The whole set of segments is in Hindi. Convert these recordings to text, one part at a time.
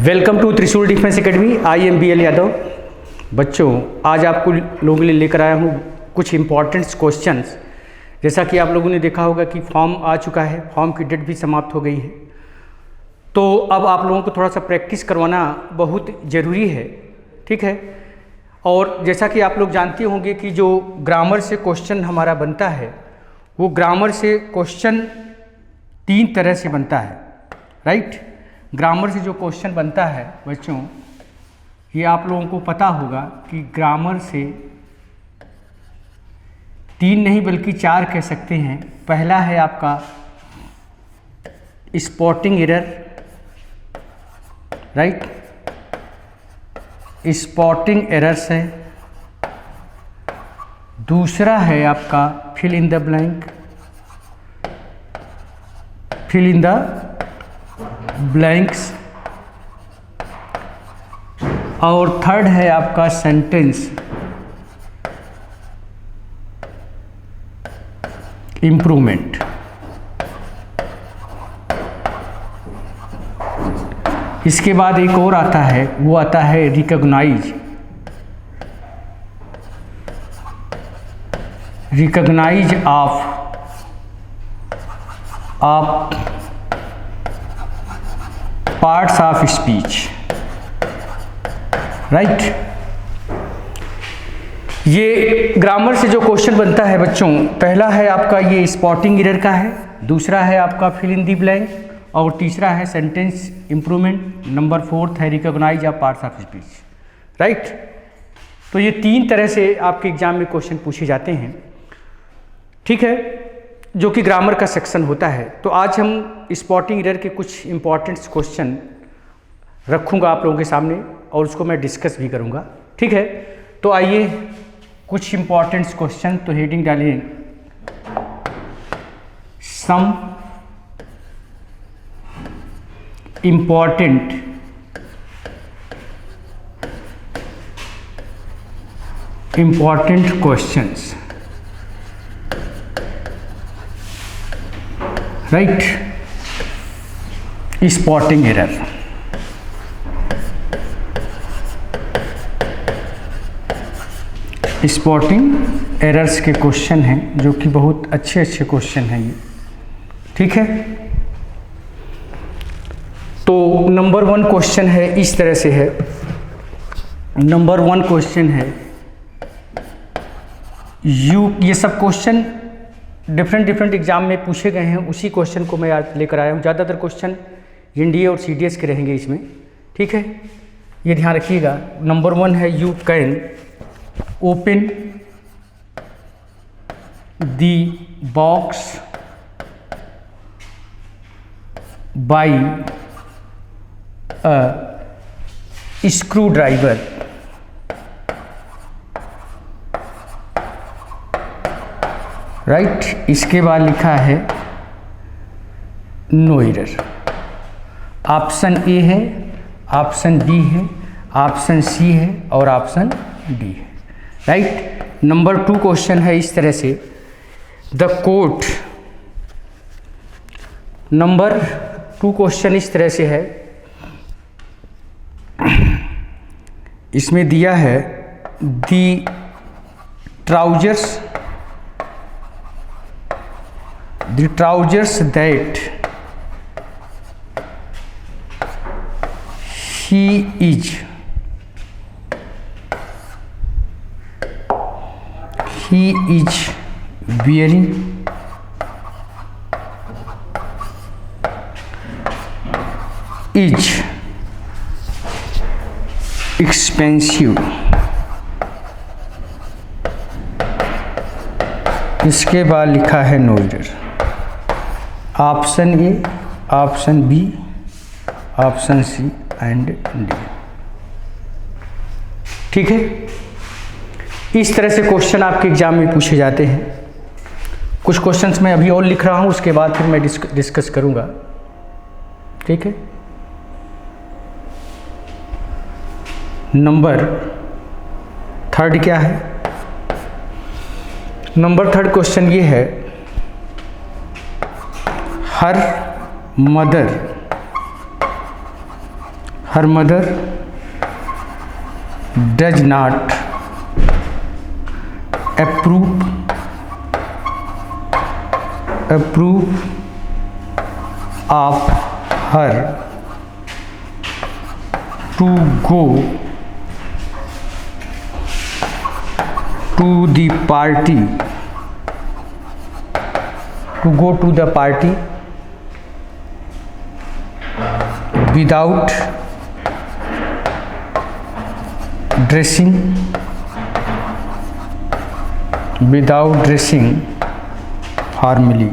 वेलकम टू त्रिशूल defence academy. I am BL Yadav. बच्चों, आज आपको लोगों के लिए लेकर आया हूँ कुछ इम्पॉर्टेंट्स क्वेश्चंस। जैसा कि आप लोगों ने देखा होगा कि फॉर्म आ चुका है, फॉर्म की डेट भी समाप्त हो गई है, तो अब आप लोगों को थोड़ा सा प्रैक्टिस करवाना बहुत ज़रूरी है, ठीक है। और जैसा कि आप लोग जानते होंगे कि जो ग्रामर से क्वेश्चन हमारा बनता है, वो ग्रामर से क्वेश्चन 3 तरह से बनता है, राइट। ग्रामर से जो क्वेश्चन बनता है बच्चों, ये आप लोगों को पता होगा कि ग्रामर से 3 नहीं बल्कि 4 कह सकते हैं। पहला है आपका spotting error, right, spotting errors है। दूसरा है आपका fill in the blank, fill in the blanks. और थर्ड है आपका सेंटेंस इम्प्रूवमेंट। इसके बाद एक और आता है, वो आता है recognise. Recognise of parts of speech, right. ये ग्रामर से जो क्वेश्चन बनता है बच्चों, पहला है आपका ये स्पॉटिंग एरर का है, दूसरा है आपका फिल इन दी ब्लैंक, और तीसरा है सेंटेंस इम्प्रूवमेंट। नंबर 4 है recognise of parts of speech, right. तो ये 3 तरह से आपके एग्जाम में क्वेश्चन पूछे जाते हैं, ठीक है, जो कि ग्रामर का सेक्शन होता है। तो आज हम स्पॉटिंग एरर के कुछ इंपॉर्टेंट क्वेश्चन रखूंगा आप लोगों के सामने, और उसको मैं डिस्कस भी करूंगा, ठीक है। तो आइए कुछ इंपॉर्टेंट क्वेश्चन, तो हेडिंग डालिए some important questions, right. Spotting error, spotting errors के क्वेश्चन हैं, जो कि बहुत अच्छे क्वेश्चन हैं ये, ठीक है। तो नंबर 1 क्वेश्चन है, इस तरह से है। नंबर 1 क्वेश्चन है ये सब क्वेश्चन डिफरेंट एग्जाम में पूछे गए हैं, उसी क्वेश्चन को मैं आज लेकर आया हूँ। ज़्यादातर क्वेश्चन NDA और CDS के रहेंगे इसमें, ठीक है, ये ध्यान रखिएगा। नंबर 1 है you can open the box by a screwdriver, right. इसके बाद लिखा है नो एरर। ऑप्शन ए है, ऑप्शन बी है, ऑप्शन सी है और ऑप्शन डी है, राइट। नंबर 2 क्वेश्चन है इस तरह से, द कोट। नंबर 2 क्वेश्चन इस तरह से है, इसमें दिया है दी trousers that he is wearing is expensive। इसके बाद लिखा है no error. Option A, option B, option C and D, ठीक है। इस तरह से क्वेश्चन आपके एग्जाम में पूछे जाते हैं। कुछ क्वेश्चंस मैं अभी और लिख रहा हूं, उसके बाद फिर मैं डिस्कस करूंगा, ठीक है। नंबर 3 क्या है? नंबर 3 क्वेश्चन ये है, her mother her mother does not approve of her to go to the party without dressing formally।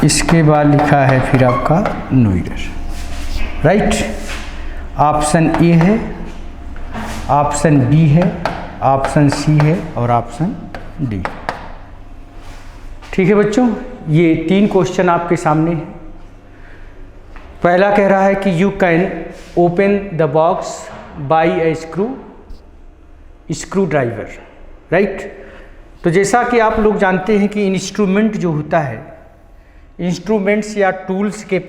इसके बाद लिखा है फिर आपका नोइडर, राइट। ऑप्शन ए है, ऑप्शन बी है, ऑप्शन सी है और ऑप्शन डी। ठीक है बच्चों, ये 3 क्वेश्चन आपके सामने हैं। पहला कह रहा है कि you can open the box by A screw driver, right. तो जैसा कि आप लोग जानते हैं कि इंस्ट्रूमेंट जो होता है, इंस्ट्रूमेंट्स या टूल्स के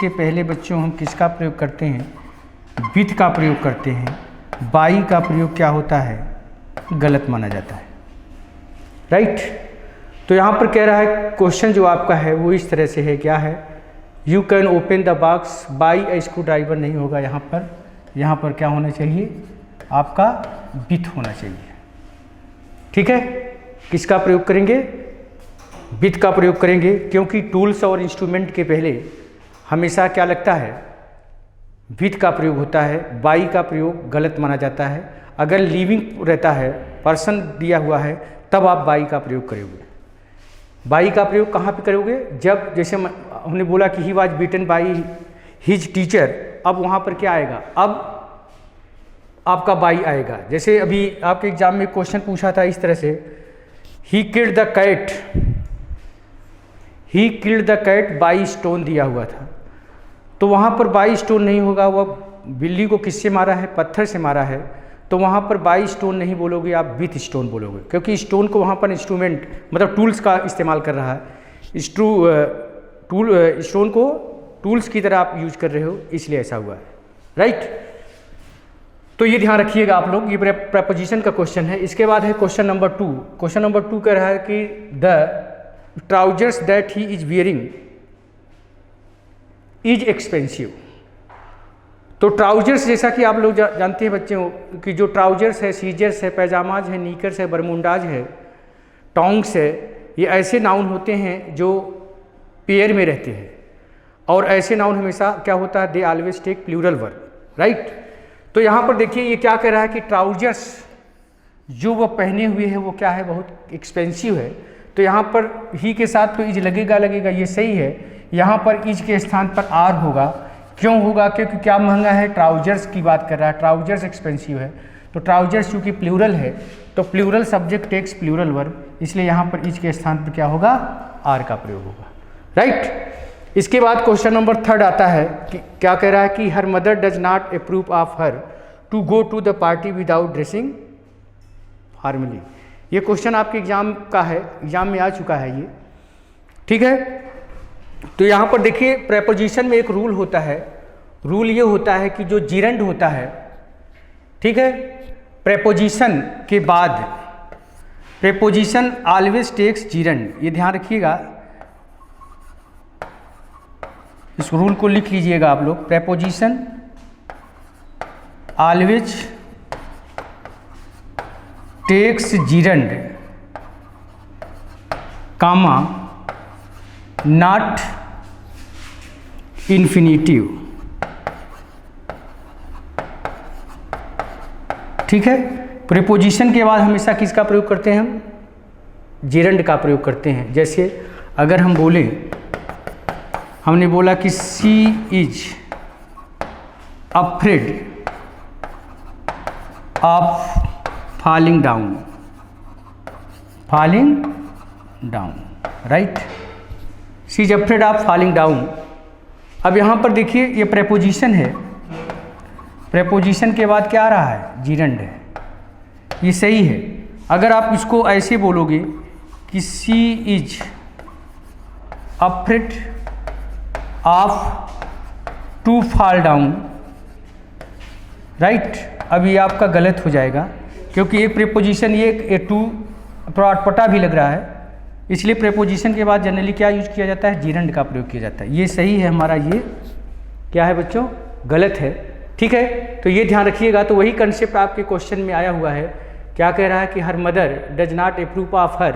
पहले बच्चों हम किसका प्रयोग करते हैं? विथ का प्रयोग करते हैं। बाई का प्रयोग क्या होता है? गलत माना जाता है, राइट। तो यहाँ पर कह रहा है क्वेश्चन जो आपका है वो इस तरह से है, क्या है? You can open the box by A screw driver नहीं होगा यहाँ पर क्या होना चाहिए? आपका विथ होना चाहिए। ठीक है, किसका प्रयोग करेंगे? विथ का प्रयोग करेंगे, क्योंकि टूल्स और इंस्ट्रूमेंट के पहले हमेशा क्या लगता है? विथ का प्रयोग होता है। बाई का प्रयोग गलत माना जाता है। अगर लिविंग रहता है, पर्सन दिया हुआ है, तब आप बाई का प्रयोग करोगे। बाई का प्रयोग कहाँ पे करोगे? जब जैसे हमने बोला कि he was beaten by his teacher, अब वहाँ पर क्या आएगा? अब आपका बाई आएगा। जैसे अभी आपके एग्जाम में क्वेश्चन पूछा था इस तरह से, he killed the cat by stone दिया हुआ था, तो वहाँ पर बाई स्टोन नहीं होगा। वह बिल्ली को किससे मारा है? पत्थर से मारा है। तो वहाँ पर बाई स्टोन नहीं बोलोगे, आप विथ स्टोन बोलोगे, क्योंकि स्टोन को वहाँ पर इंस्ट्रूमेंट मतलब टूल्स का इस्तेमाल कर रहा है। स्टोन को टूल्स की तरह आप यूज कर रहे हो, इसलिए ऐसा हुआ है, राइट। तो ये ध्यान रखिएगा आप लोग, ये प्रेपोजिशन का क्वेश्चन है। इसके बाद है क्वेश्चन नंबर 2। क्वेश्चन नंबर 2 कह रहा है कि the trousers that he is wearing is expensive. तो ट्राउजर्स, जैसा कि आप लोग जानते हैं बच्चों कि जो ट्राउजर्स है, सीजर्स है, पैजामाज है, नीकर्स है, बरमुंडाज है, टोंग्स है, ये ऐसे नाउन होते हैं जो पेयर में रहते हैं। और ऐसे नाउन हमेशा क्या होता है? They always take plural verb, right. तो यहाँ पर देखिए ये क्या कह रहा है कि ट्राउजर्स जो वो पहने हुए हैं वो क्या है? बहुत एक्सपेंसिव है। तो यहाँ पर ही के साथ तो इज लगेगा, ये सही है। यहाँ पर इज के स्थान पर आर होगा। क्यों होगा? क्योंकि क्या महंगा है? ट्राउजर्स की बात कर रहा है, ट्राउजर्स एक्सपेंसिव है। तो ट्राउजर्स चूँकि प्लूरल है, तो plural subject takes plural verb, इसलिए यहाँ पर इज के स्थान पर क्या होगा? आर का प्रयोग होगा, राइट। इसके बाद क्वेश्चन नंबर 3 आता है कि क्या कह रहा है कि her mother does not approve of her to go to the party without dressing formally. ये क्वेश्चन आपके एग्जाम का है, एग्जाम में आ चुका है ये, ठीक है। तो यहाँ पर देखिए प्रेपोजिशन में एक रूल होता है। रूल ये होता है कि जो जीरंड होता है, ठीक है, प्रेपोजिशन के बाद प्रेपोजिशन ऑलवेज टेक्स जीरंड। ये ध्यान रखिएगा, इस रूल को लिख लीजिएगा आप लोग। Preposition always takes gerund, comma not infinitive, ठीक है। प्रीपोजिशन के बाद हमेशा किसका प्रयोग करते हैं हम? जेरंड का प्रयोग करते हैं। जैसे अगर हम बोले, हमने बोला कि sea is afraid of falling down, right. Sea is afraid of falling down. अब यहाँ पर देखिए ये प्रेपोजिशन है, प्रेपोजिशन के बाद क्या आ रहा है? जीरंड है, ये सही है। अगर आप इसको ऐसे बोलोगे कि sea is afraid of to fall down, right. अब ये आपका गलत हो जाएगा क्योंकि एक प्रीपोजिशन ये टू थोड़ा अटपटा भी लग रहा है, इसलिए प्रीपोजिशन के बाद जनरली क्या यूज किया जाता है, जीरंड का प्रयोग किया जाता है। ये सही है हमारा, ये क्या है बच्चों, गलत है, ठीक है। तो ये ध्यान रखिएगा। तो वही कंसेप्ट आपके क्वेश्चन में आया हुआ है, क्या कह रहा है कि her mother does not approve of her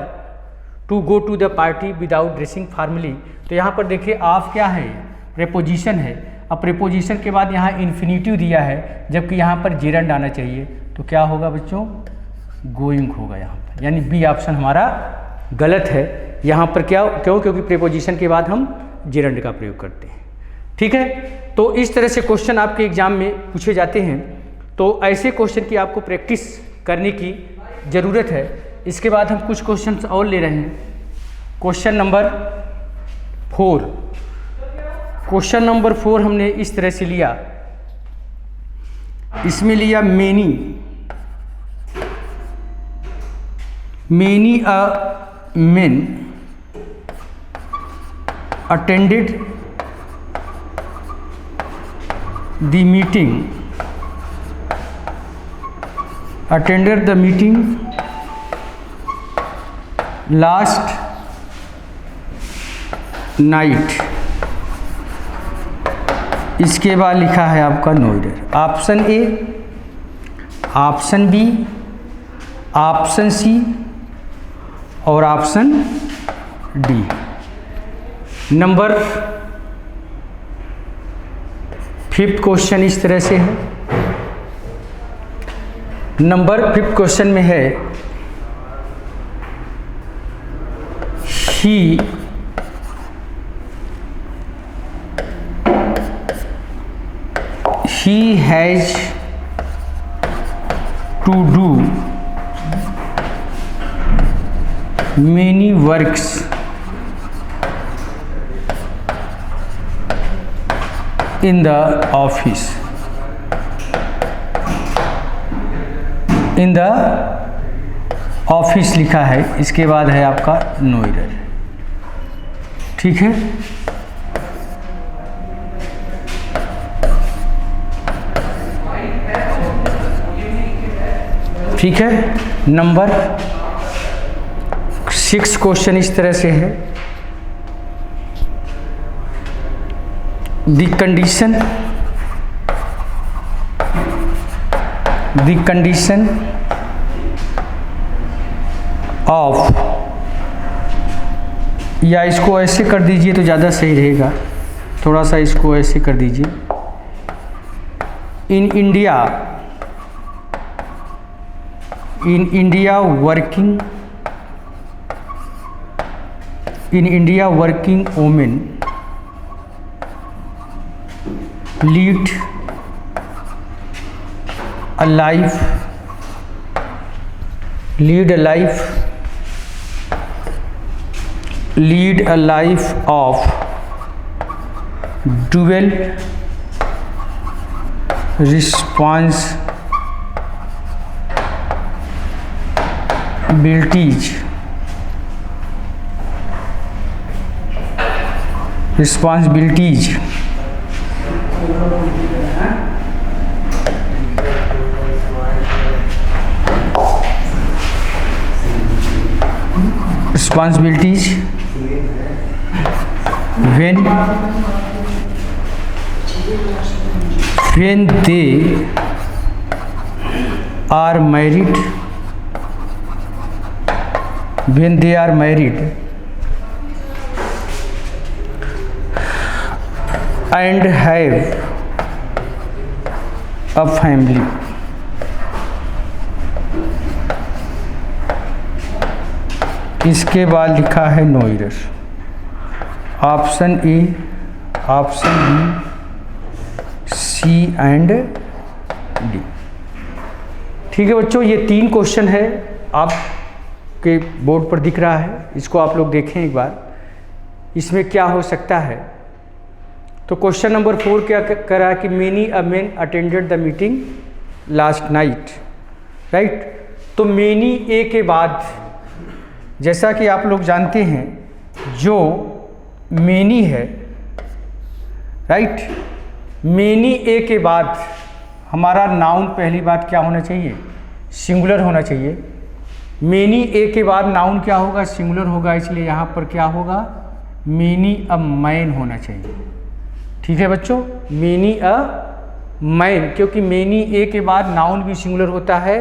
to go to the party without dressing formally. तो यहाँ पर देखिए ऑफ क्या है, प्रीपोजिशन है। अब प्रीपोजिशन के बाद यहाँ इन्फिनिटिव दिया है, जबकि यहाँ पर जीरंड आना चाहिए, तो क्या होगा बच्चों, गोइंग होगा यहाँ पर, यानी बी ऑप्शन हमारा गलत है। यहाँ पर क्या क्यों, क्योंकि प्रीपोजिशन के बाद हम जीरंड का प्रयोग करते हैं, ठीक है। तो इस तरह से क्वेश्चन आपके एग्जाम में पूछे जाते हैं। तो ऐसे क्वेश्चन की आपको प्रैक्टिस करने की ज़रूरत है। इसके बाद हम कुछ क्वेश्चंस और ले रहे हैं। क्वेश्चन नंबर 4, क्वेश्चन नंबर 4 हमने इस तरह से लिया, इसमें लिया many a men attended the meeting last night। इसके बाद लिखा है आपका नोइडर। Option A, option B, option C और ऑप्शन डी। नंबर 5 क्वेश्चन इस तरह से है। नंबर 5 क्वेश्चन में है he has to do many works in the office। In the office लिखा है, इसके बाद है आपका नो एरर, ठीक है। ठीक है। नंबर 6 क्वेश्चन इस तरह से है, द कंडीशन ऑफ, या इसको ऐसे कर दीजिए तो ज़्यादा सही रहेगा, थोड़ा सा इसको ऐसे कर दीजिए। इन India working women lead a life of dual responsibilities when they are married and have a family। इसके बाद लिखा है no error. Option A, option B, C and D. ठीक है बच्चों, ये 3 क्वेश्चन है आपके बोर्ड पर दिख रहा है, इसको आप लोग देखें एक बार, इसमें क्या हो सकता है। तो क्वेश्चन नंबर 4 क्या कह रहा है कि many a main attended the meeting last night, right. तो मेनी ए के बाद, जैसा कि आप लोग जानते हैं, जो मेनी है, राइट। मेनी ए के बाद हमारा नाउन पहली बात क्या होना चाहिए, सिंगुलर होना चाहिए। मेनी ए के बाद नाउन क्या होगा, सिंगुलर होगा, इसलिए यहाँ पर क्या होगा, मेनी अ मैन होना चाहिए। ठीक है बच्चों, मेनी अ मैन, क्योंकि मेनी ए के बाद नाउन भी सिंगुलर होता है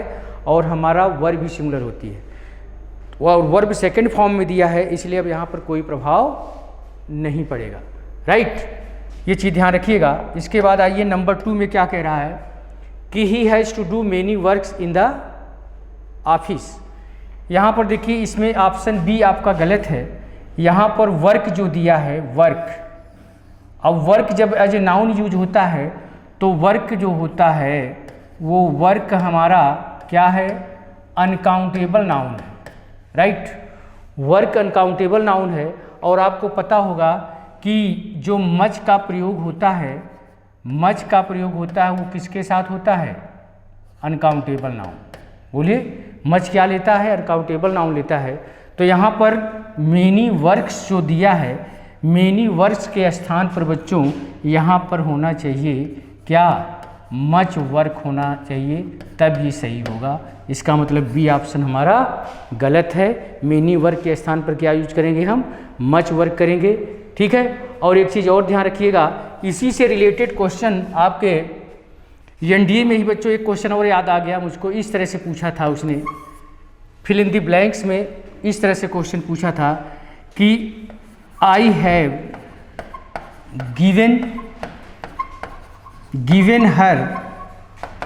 और हमारा वर्ब भी सिंगुलर होती है, और वर्ब सेकंड फॉर्म में दिया है, इसलिए अब यहाँ पर कोई प्रभाव नहीं पड़ेगा, राइट। ये चीज़ ध्यान रखिएगा। इसके बाद आइए नंबर 2 में क्या कह रहा है कि he has to do many works in the office. यहाँ पर देखिए, इसमें ऑप्शन बी आपका गलत है। यहाँ पर वर्क जो दिया है, वर्क, अब वर्क जब एज ए नाउन यूज होता है तो वर्क जो होता है वो वर्क हमारा क्या है, अनकाउंटेबल नाउन है, राइट। वर्क अनकाउंटेबल नाउन है, और आपको पता होगा कि जो मच का प्रयोग होता है, मच का प्रयोग होता है वो किसके साथ होता है, अनकाउंटेबल नाउन। बोलिए, मच क्या लेता है, अनकाउंटेबल नाउन लेता है। तो यहाँ पर मेनी वर्क्स जो दिया है, मेनी वर्क्स के स्थान पर बच्चों यहाँ पर होना चाहिए क्या, मच वर्क होना चाहिए, तब ये सही होगा। इसका मतलब बी ऑप्शन हमारा गलत है। मेनी वर्क के स्थान पर क्या यूज करेंगे हम, मच वर्क करेंगे, ठीक है। और एक चीज़ और ध्यान रखिएगा, इसी से रिलेटेड क्वेश्चन आपके एनडीए में ही बच्चों एक क्वेश्चन और याद आ गया मुझको। इस तरह से पूछा था उसने, फिल इन द ब्लैंक्स में इस तरह से क्वेश्चन पूछा था कि आई हैव गिवन हर,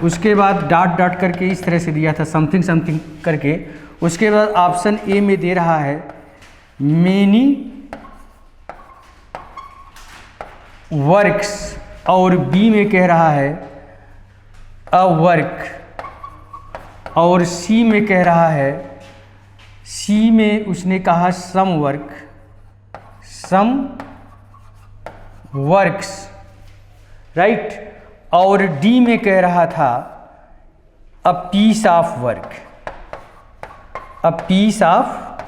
उसके बाद डॉट डॉट करके इस तरह से दिया था, समथिंग समथिंग करके। उसके बाद ऑप्शन ए में दे रहा है मेनी वर्क्स, और बी में कह रहा है अ वर्क, और सी में कह रहा है, सी में उसने कहा some work, some works, right. और डी में कह रहा था a piece of work, a piece of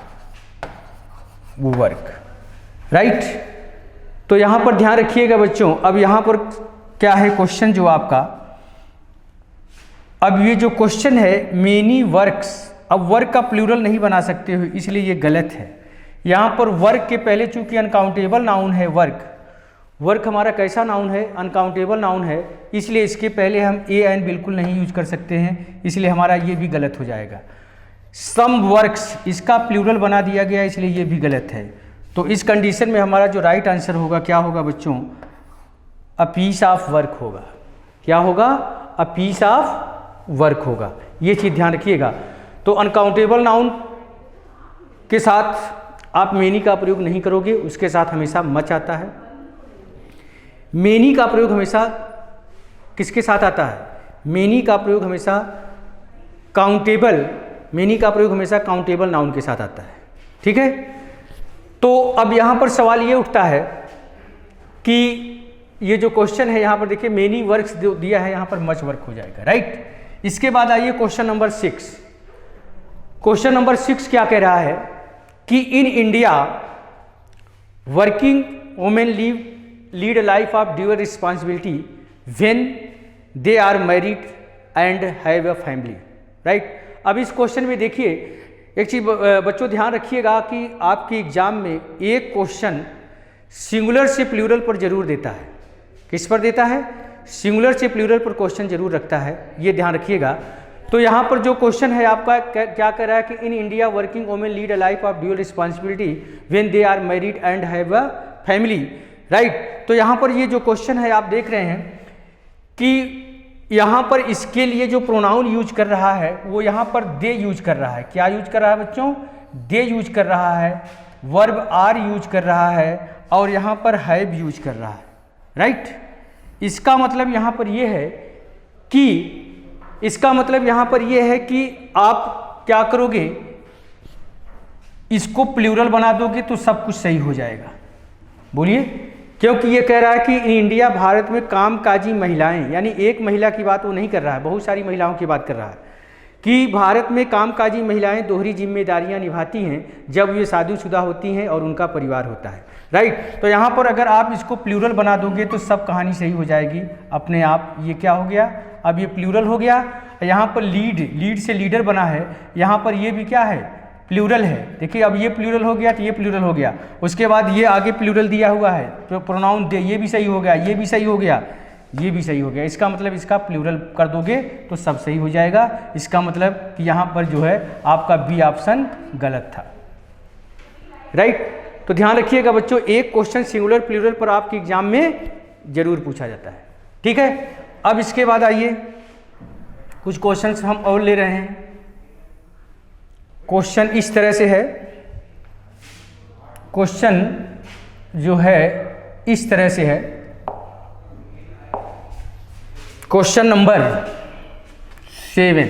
work, right. तो यहाँ पर ध्यान रखिएगा बच्चों। अब यहाँ पर क्या है क्वेश्चन जो आपका, अब ये जो क्वेश्चन है मेनी वर्क्स, अब वर्क का प्लूरल नहीं बना सकते हो, इसलिए ये गलत है। यहाँ पर वर्क के पहले चूंकि अनकाउंटेबल नाउन है वर्क, वर्क हमारा कैसा नाउन है, अनकाउंटेबल नाउन है, इसलिए इसके पहले हम ए एन बिल्कुल नहीं यूज कर सकते हैं, इसलिए हमारा ये भी गलत हो जाएगा। सम वर्क्स, इसका प्लूरल बना दिया गया, इसलिए ये भी गलत है। तो इस कंडीशन में हमारा जो राइट आंसर होगा क्या होगा बच्चों, अ पीस ऑफ वर्क होगा। क्या होगा, अ पीस ऑफ वर्क होगा। ये चीज़ ध्यान रखिएगा। तो अनकाउंटेबल नाउन के साथ आप मेनी का प्रयोग नहीं करोगे, उसके साथ हमेशा मच आता है। मेनी का प्रयोग हमेशा किसके साथ आता है, मेनी का प्रयोग हमेशा काउंटेबल, मेनी का प्रयोग हमेशा काउंटेबल नाउन के साथ आता है, ठीक है। तो अब यहाँ पर सवाल ये उठता है कि ये जो क्वेश्चन है यहाँ पर देखिए मेनी वर्क्स जो दिया है, यहाँ पर मच वर्क हो जाएगा, राइट। इसके बाद आइए क्वेश्चन नंबर 6। क्वेश्चन नंबर 6 क्या कह रहा है कि in India working women lead a life of dual responsibility when they are married and have a family, right. अब इस क्वेश्चन में देखिए एक चीज बच्चों ध्यान रखिएगा कि आपके एग्जाम में एक क्वेश्चन सिंगुलर से प्लूरल पर जरूर देता है। किस पर देता है, सिंगुलर से प्लूरल पर क्वेश्चन जरूर रखता है, ये ध्यान रखिएगा। तो यहाँ पर जो क्वेश्चन है आपका क्या कह रहा है कि in India working women lead a life of dual responsibility when they are married and have a family, right. तो यहाँ पर ये जो क्वेश्चन है आप देख रहे हैं कि यहाँ पर इसके लिए जो प्रोनाउन यूज कर रहा है वो यहाँ पर दे यूज कर रहा है। क्या यूज कर रहा है बच्चों, दे यूज कर रहा है, वर्ब आर यूज कर रहा है, और यहाँ पर हैव यूज कर रहा है, राइट। इसका मतलब यहाँ पर ये है कि इसका मतलब यहाँ पर ये है कि आप क्या करोगे, इसको प्लूरल बना दोगे तो सब कुछ सही हो जाएगा। बोलिए, क्योंकि ये कह रहा है कि इन इंडिया भारत में कामकाजी महिलाएं, यानी एक महिला की बात वो नहीं कर रहा है, बहुत सारी महिलाओं की बात कर रहा है कि भारत में कामकाजी महिलाएं दोहरी जिम्मेदारियां निभाती हैं जब वे शादीशुदा होती हैं और उनका परिवार होता है। राइट, तो यहाँ पर अगर आप इसको प्लूरल बना दोगे तो सब कहानी सही हो जाएगी अपने आप। ये क्या हो गया, अब ये प्लूरल हो गया। यहाँ पर लीड से लीडर बना है, यहाँ पर ये भी क्या है, प्लूरल है। देखिए अब ये प्लूरल हो गया तो ये प्लूरल हो गया, उसके बाद ये आगे प्लूरल दिया हुआ है तो प्रोनाउन दे, ये भी सही हो गया, ये भी सही हो गया, ये भी सही हो गया। इसका मतलब इसका प्लूरल कर दोगे तो सब सही हो जाएगा। इसका मतलब कि यहाँ पर जो है आपका बी ऑप्शन गलत था। राइट, तो ध्यान रखिएगा बच्चों, एक क्वेश्चन सिंगुलर प्लूरल पर आपके एग्जाम में जरूर पूछा जाता है। ठीक है, अब इसके बाद आइए कुछ क्वेश्चंस हम और ले रहे हैं। क्वेश्चन इस तरह से है, क्वेश्चन जो है इस तरह से है। Question number 7,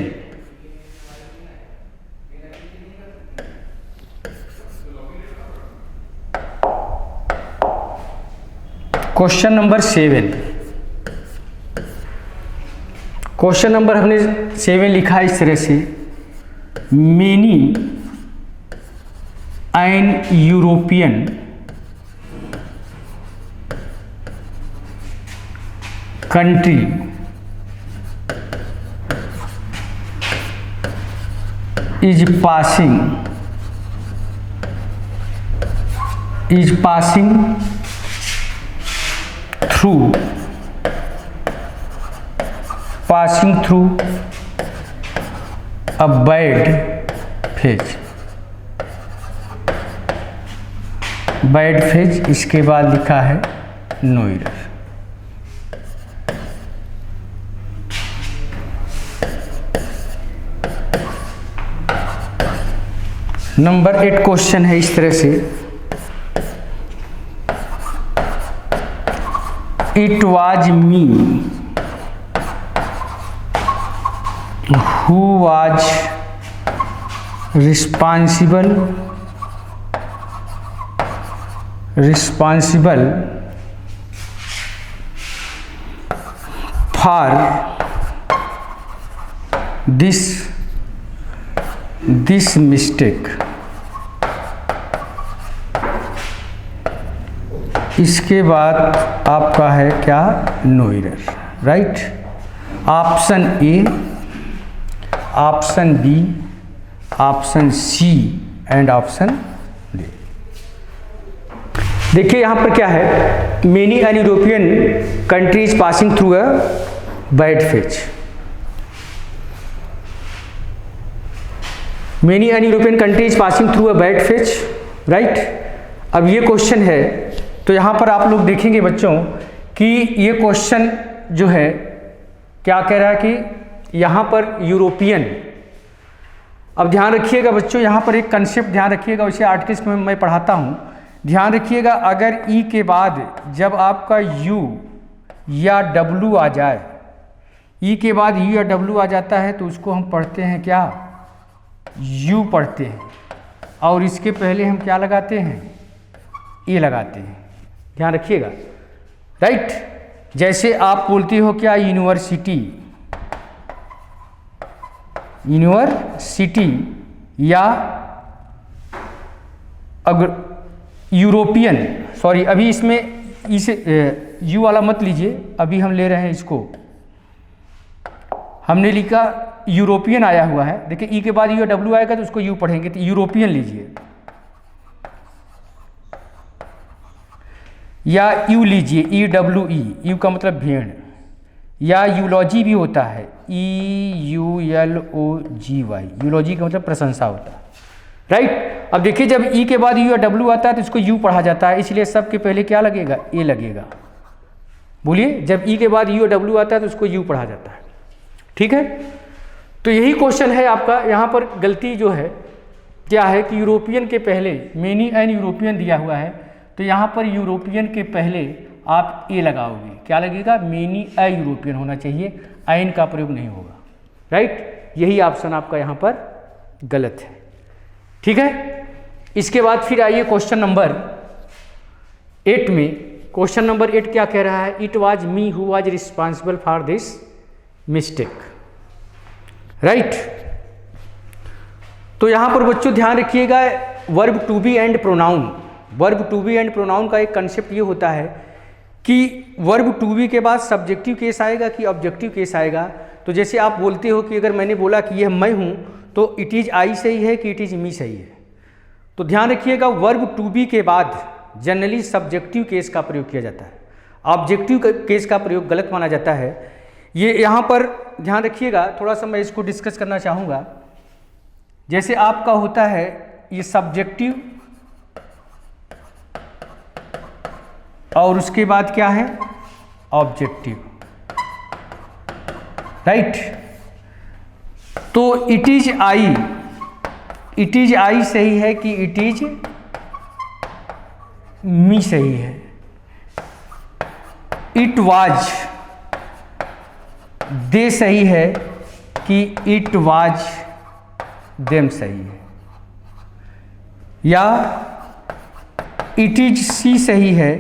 question number 7, question number हमने 7 लिखा है इस तरह से, many an European country is passing through a bad phase, इसके बाद लिखा है नो एरर। नंबर 8 क्वेश्चन है इस तरह से, it was me who was responsible for this mistake. इसके बाद आपका है क्या, no error. Right, option A, option B, option C and option D. देखिए यहाँ पर क्या है, many an European countries passing through a bad phase. Many an European countries passing through a bad phase. Right, अब ये क्वेश्चन है तो यहाँ पर आप लोग देखेंगे बच्चों कि ये क्वेश्चन जो है क्या कह रहा है कि यहाँ पर यूरोपियन। अब ध्यान रखिएगा बच्चों, यहाँ पर एक कंसेप्ट ध्यान रखिएगा, उसे आर्टिकल्स में मैं पढ़ाता हूँ। ध्यान रखिएगा, अगर ई के बाद जब आपका यू या डब्लू आ जाए, ई के बाद यू या डब्लू आ जाता है तो उसको हम पढ़ते हैं क्या, यू पढ़ते हैं, और इसके पहले हम क्या लगाते हैं, ए लगाते हैं। ध्यान रखिएगा। राइट, जैसे आप बोलती हो क्या, यूनिवर्सिटी या अगर यूरोपियन, सॉरी अभी इसमें इसे यू वाला मत लीजिए, अभी हम ले रहे हैं इसको, हमने लिखा यूरोपियन आया हुआ है। देखिए ई के बाद यू डब्ल्यू आएगा तो उसको यू पढ़ेंगे, तो यूरोपियन लीजिए या यू लीजिए, ई डब्ल्यू ई, यू का मतलब भेड़, या यूलॉजी भी होता है, EULOGY, यूलॉजी का मतलब प्रशंसा होता है। राइट, अब देखिए जब ई के बाद यू या डब्ल्यू आता है तो इसको यू पढ़ा जाता है, इसलिए सबके पहले क्या लगेगा, ए लगेगा। बोलिए, जब ई के बाद यू या डब्ल्यू आता है तो उसको यू पढ़ा जाता है। ठीक है, तो यही क्वेश्चन है आपका। यहाँ पर गलती जो है क्या है कि यूरोपियन के पहले, मेनी एन यूरोपियन दिया हुआ है तो यहाँ पर यूरोपियन के पहले आप ए लगाओगे, क्या लगेगा, मेनी ए यूरोपियन होना चाहिए, आइन का प्रयोग नहीं होगा। राइट, यही ऑप्शन आपका यहाँ पर गलत है। ठीक है, इसके बाद फिर आइए क्वेश्चन नंबर 8 में। क्वेश्चन नंबर 8 क्या कह रहा है, it was me who was responsible for this mistake. Right, तो यहाँ पर बच्चों ध्यान रखिएगा, verb to be and pronoun, verb to be and pronoun का एक कंसेप्ट ये होता है कि वर्ब टू बी के बाद सब्जेक्टिव केस आएगा कि ऑब्जेक्टिव केस आएगा। तो जैसे आप बोलते हो कि अगर मैंने बोला कि यह मैं हूँ तो इट इज़ आई सही है कि इट इज़ मी सही है। तो ध्यान रखिएगा, वर्ब टू बी के बाद जनरली सब्जेक्टिव केस का प्रयोग किया जाता है, ऑब्जेक्टिव केस का प्रयोग गलत माना जाता है। ये यहाँ पर ध्यान रखिएगा, थोड़ा सा मैं इसको डिस्कस करना चाहूँगा। जैसे आपका होता है ये सब्जेक्टिव और उसके बाद क्या है ऑब्जेक्टिव, राइट। तो इट इज आई सही है कि इट इज मी सही है, इट वाज दे सही है कि इट वाज देम सही है, या इट इज सी सही है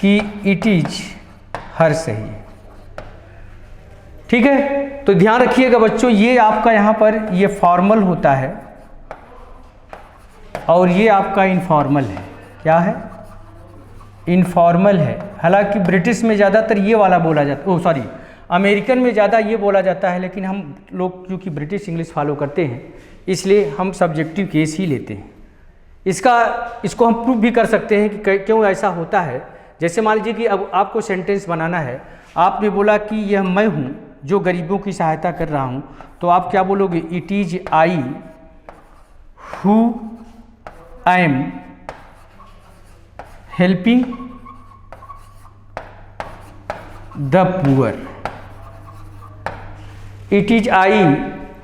कि इट इज हर सही है। ठीक है, तो ध्यान रखिएगा बच्चों, ये आपका यहाँ पर ये फॉर्मल होता है और ये आपका इनफॉर्मल है। क्या है? इनफॉर्मल है। हालांकि ब्रिटिश में ज़्यादातर ये वाला बोला जाता, अमेरिकन में ज़्यादा ये बोला जाता है, लेकिन हम लोग क्योंकि ब्रिटिश इंग्लिश फॉलो करते हैं इसलिए हम सब्जेक्टिव केस ही लेते हैं। इसको हम प्रूव भी कर सकते हैं कि क्यों ऐसा होता है। जैसे मान लीजिए कि अब आपको सेंटेंस बनाना है, आपने बोला कि यह मैं हूँ जो गरीबों की सहायता कर रहा हूँ, तो आप क्या बोलोगे? It is I who I am helping the poor. It is I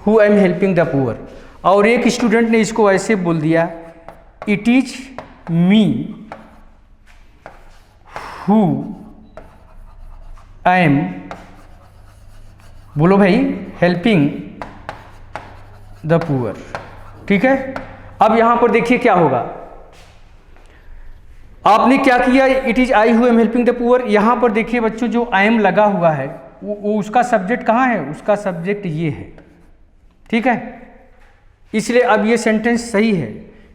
who I am helping the poor. और एक स्टूडेंट ने इसको ऐसे बोल दिया, it is me who I am, बोलो भाई, हेल्पिंग द पुअर। ठीक है, अब यहां पर देखिए क्या होगा। आपने क्या किया? It is I who am helping the poor. यहां पर देखिए बच्चों, जो आई एम लगा हुआ है वो उसका सब्जेक्ट कहाँ है? उसका सब्जेक्ट ये है। ठीक है, इसलिए अब ये सेंटेंस सही है।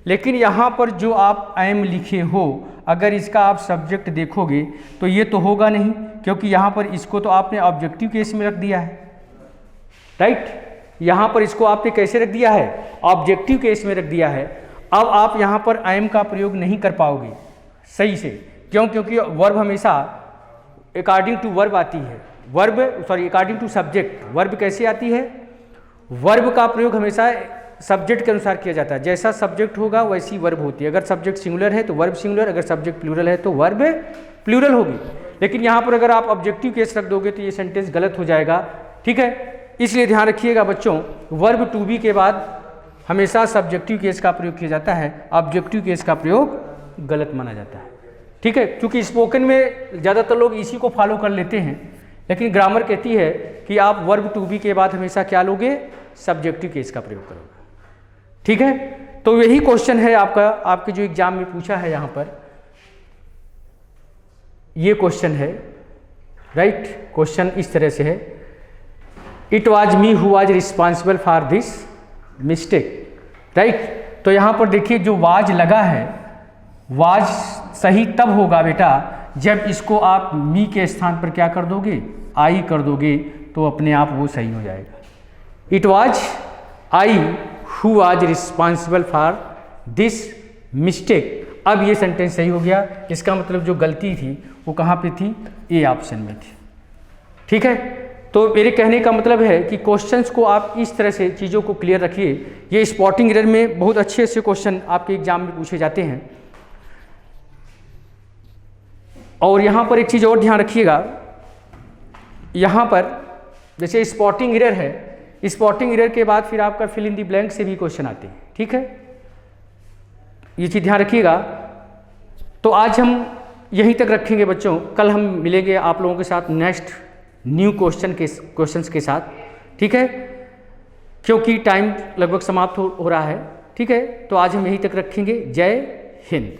लेकिन यहाँ पर जो आप आई एम लिखे हो, अगर इसका आप सब्जेक्ट देखोगे तो ये तो होगा नहीं, क्योंकि यहाँ पर इसको तो आपने ऑब्जेक्टिव केस में रख दिया है, राइट। यहाँ पर इसको आपने कैसे रख दिया है? ऑब्जेक्टिव केस में रख दिया है। अब आप यहाँ पर आई एम का प्रयोग नहीं कर पाओगे सही से। क्यों? क्योंकि वर्ब हमेशा अकॉर्डिंग टू वर्ब आती है, अकॉर्डिंग टू सब्जेक्ट। वर्ब कैसे आती है? वर्ब का प्रयोग हमेशा सब्जेक्ट के अनुसार किया जाता है। जैसा सब्जेक्ट होगा वैसी वर्ब होती है। अगर सब्जेक्ट सिंगुलर है तो वर्ब सिंगुलर, अगर सब्जेक्ट प्लूरल है तो वर्ब प्लूरल होगी। लेकिन यहाँ पर अगर आप ऑब्जेक्टिव केस रख दोगे तो ये सेंटेंस गलत हो जाएगा। ठीक है, इसलिए ध्यान रखिएगा बच्चों, वर्ब टू बी के बाद हमेशा सब्जेक्टिव केस का प्रयोग किया जाता है, ऑब्जेक्टिव केस का प्रयोग गलत माना जाता है। ठीक है, क्योंकि स्पोकन में ज़्यादातर लोग इसी को फॉलो कर लेते हैं, लेकिन ग्रामर कहती है कि आप वर्ब टू बी के बाद हमेशा क्या लोगे? सब्जेक्टिव केस का प्रयोग करोगे। ठीक है, तो यही क्वेश्चन है आपका, आपके जो एग्जाम में पूछा है। यहाँ पर ये क्वेश्चन है, राइट। क्वेश्चन इस तरह से है, it was me who was responsible for this mistake, right. तो यहाँ पर देखिए जो वाज लगा है, वाज सही तब होगा बेटा जब इसको आप मी के स्थान पर क्या कर दोगे? आई कर दोगे, तो अपने आप वो सही हो जाएगा। It was I who was responsible for this mistake. अब ये सेंटेंस सही हो गया। इसका मतलब जो गलती थी वो कहाँ पे थी? ए ऑप्शन में थी। ठीक है, तो मेरे कहने का मतलब है कि क्वेश्चंस को आप इस तरह से चीज़ों को क्लियर रखिए। ये स्पॉटिंग एरर में बहुत अच्छे से क्वेश्चन आपके एग्जाम में पूछे जाते हैं। और यहाँ पर एक चीज़ और ध्यान रखिएगा, यहाँ पर जैसे स्पॉटिंग एरर है, स्पॉटिंग एरर के बाद फिर आपका फिल इन दी ब्लैंक से भी क्वेश्चन आते हैं। ठीक है, ये चीज़ ध्यान रखिएगा। तो आज हम यहीं तक रखेंगे बच्चों, कल हम मिलेंगे आप लोगों के साथ नेक्स्ट न्यू क्वेश्चंस के साथ। ठीक है, क्योंकि टाइम लगभग समाप्त हो रहा है। ठीक है, तो आज हम यहीं तक रखेंगे। जय हिंद।